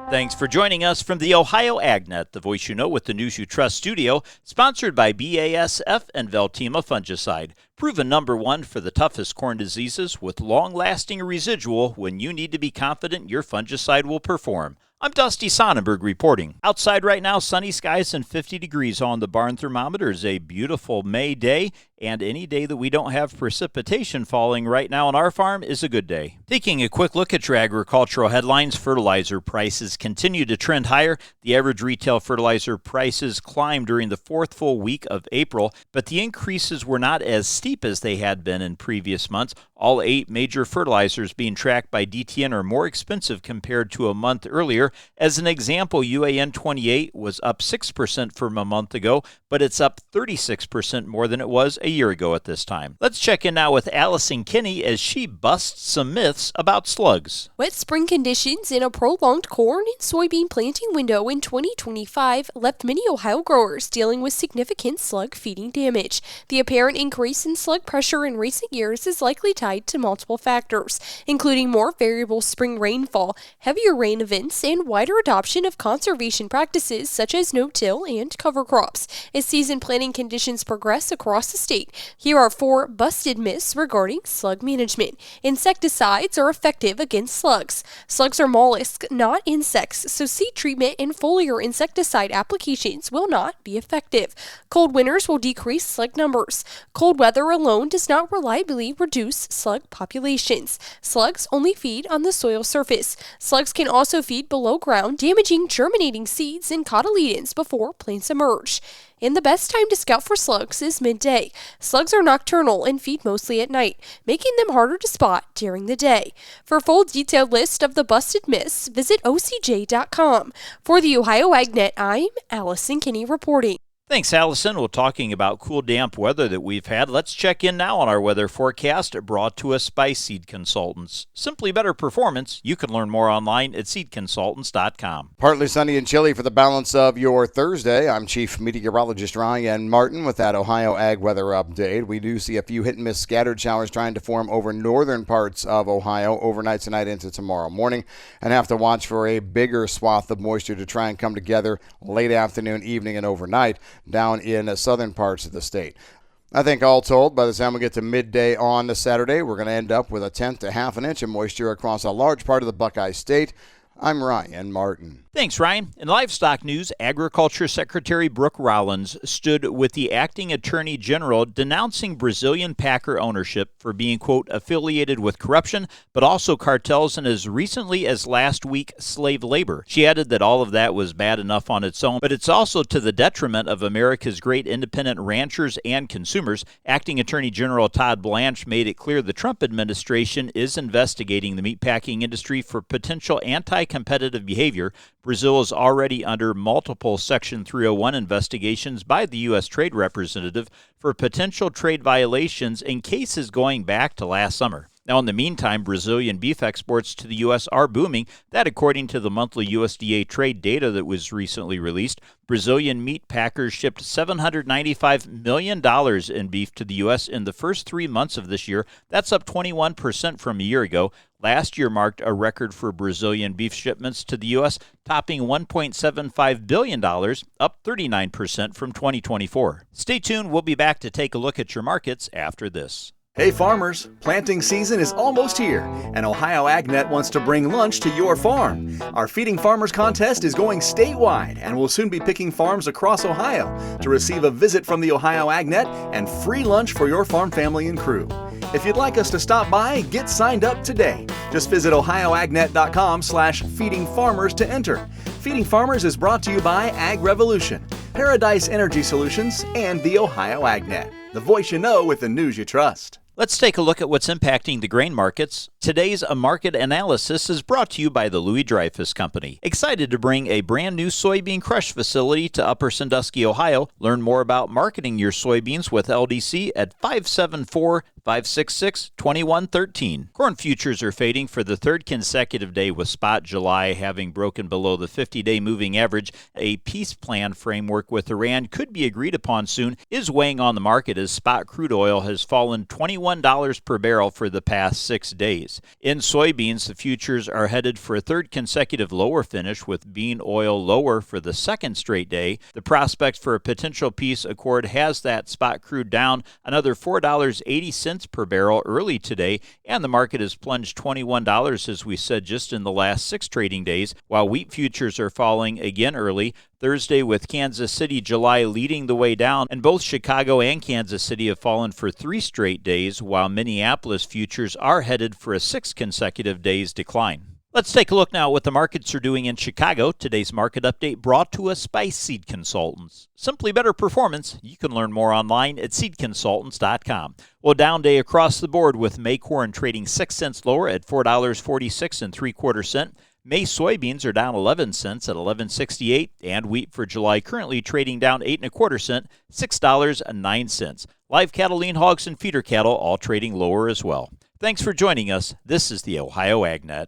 Thanks for joining us from the Ohio AgNet, the voice you know with the news you trust studio, sponsored by BASF and Veltima Fungicide. Proven #1 for the toughest corn diseases with long-lasting residual when you need to be confident your fungicide will perform. I'm Dusty Sonnenberg reporting. Outside right now, sunny skies and 50 degrees on the barn thermometer. Is a beautiful May day, and any day that we don't have precipitation falling right now on our farm is a good day. Taking a quick look at your agricultural headlines, fertilizer prices continue to trend higher. The average retail fertilizer prices climbed during the fourth full week of April, but the increases were not as steep as they had been in previous months. All 8 major fertilizers being tracked by DTN are more expensive compared to a month earlier. As an example, UAN 28 was up 6% from a month ago, but it's up 36% more than it was a year ago at this time. Let's check in now with Allison Kinney as she busts some myths about slugs. Wet spring conditions and a prolonged corn and soybean planting window in 2025 left many Ohio growers dealing with significant slug feeding damage. The apparent increase in slug pressure in recent years is likely tied to multiple factors, including more variable spring rainfall, heavier rain events, and wider adoption of conservation practices such as no-till and cover crops. As season planting conditions progress across the state, here are 4 busted myths regarding slug management. Insecticides are effective against slugs. Slugs are mollusks, not insects, so seed treatment and foliar insecticide applications will not be effective. Cold winters will decrease slug numbers. Cold weather alone does not reliably reduce slug populations. Slugs only feed on the soil surface. Slugs can also feed below ground, damaging germinating seeds and cotyledons before plants emerge. And the best time to scout for slugs is midday. Slugs are nocturnal and feed mostly at night, making them harder to spot during the day. For a full detailed list of the busted myths, visit ocj.com. For the Ohio AgNet, I'm Allison Kinney reporting. Thanks, Allison. Well, talking about cool, damp weather that we've had, let's check in now on our weather forecast brought to us by Seed Consultants. Simply better performance. You can learn more online at seedconsultants.com. Partly sunny and chilly for the balance of your Thursday. I'm Chief Meteorologist Ryan Martin with that Ohio Ag Weather Update. We do see a few hit-and-miss scattered showers trying to form over northern parts of Ohio overnight tonight into tomorrow morning, and have to watch for a bigger swath of moisture to try and come together late afternoon, evening, and overnight down in the southern parts of the state. I think all told, by the time we get to midday on the Saturday, we're going to end up with a tenth to half an inch of moisture across a large part of the Buckeye State. I'm Ryan Martin. Thanks, Ryan. In livestock news, Agriculture Secretary Brooke Rollins stood with the acting attorney general denouncing Brazilian packer ownership for being, quote, affiliated with corruption, but also cartels and as recently as last week, slave labor. She added that all of that was bad enough on its own, but it's also to the detriment of America's great independent ranchers and consumers. Acting Attorney General Todd Blanche made it clear the Trump administration is investigating the meatpacking industry for potential anti-competitive behavior. Brazil is already under multiple Section 301 investigations by the U.S. Trade Representative for potential trade violations in cases going back to last summer. Now, in the meantime, Brazilian beef exports to the U.S. are booming. That, according to the monthly USDA trade data that was recently released. Brazilian meat packers shipped $795 million in beef to the U.S. in the first 3 months of this year. That's up 21% from a year ago. Last year marked a record for Brazilian beef shipments to the U.S., topping $1.75 billion, up 39% from 2024. Stay tuned. We'll be back to take a look at your markets after this. Hey farmers, planting season is almost here, and Ohio AgNet wants to bring lunch to your farm. Our Feeding Farmers contest is going statewide, and we'll soon be picking farms across Ohio to receive a visit from the Ohio AgNet and free lunch for your farm family and crew. If you'd like us to stop by, get signed up today. Just visit ohioagnet.com/feedingfarmers to enter. Feeding Farmers is brought to you by Ag Revolution, Paradise Energy Solutions, and the Ohio AgNet, the voice you know with the news you trust. Let's take a look at what's impacting the grain markets. Today's market analysis is brought to you by the Louis Dreyfus Company. Excited to bring a brand new soybean crush facility to Upper Sandusky, Ohio. Learn more about marketing your soybeans with LDC at 574 888-566-2113. Corn futures are fading for the third consecutive day, with spot July having broken below the 50-day moving average. A peace plan framework with Iran could be agreed upon soon is weighing on the market as spot crude oil has fallen $21 per barrel for the past 6 days. In soybeans, the futures are headed for a third consecutive lower finish, with bean oil lower for the second straight day. The prospect for a potential peace accord has that spot crude down another $4.80 per barrel early today, and the market has plunged $21, as we said, just in the last 6 trading days, while wheat futures are falling again early Thursday, with Kansas City, July leading the way down, and both Chicago and Kansas City have fallen for 3 straight days, while Minneapolis futures are headed for a 6 consecutive days decline. Let's take a look now at what the markets are doing in Chicago. Today's market update brought to us by Seed Consultants. Simply better performance. You can learn more online at seedconsultants.com. Well, down day across the board, with May corn trading 6 cents lower at $4.46 3/4. May soybeans are down 11 cents at $11.68, and wheat for July currently trading down 8 1/4 cents, $6.09. Live cattle, lean hogs, and feeder cattle all trading lower as well. Thanks for joining us. This is the Ohio AgNet.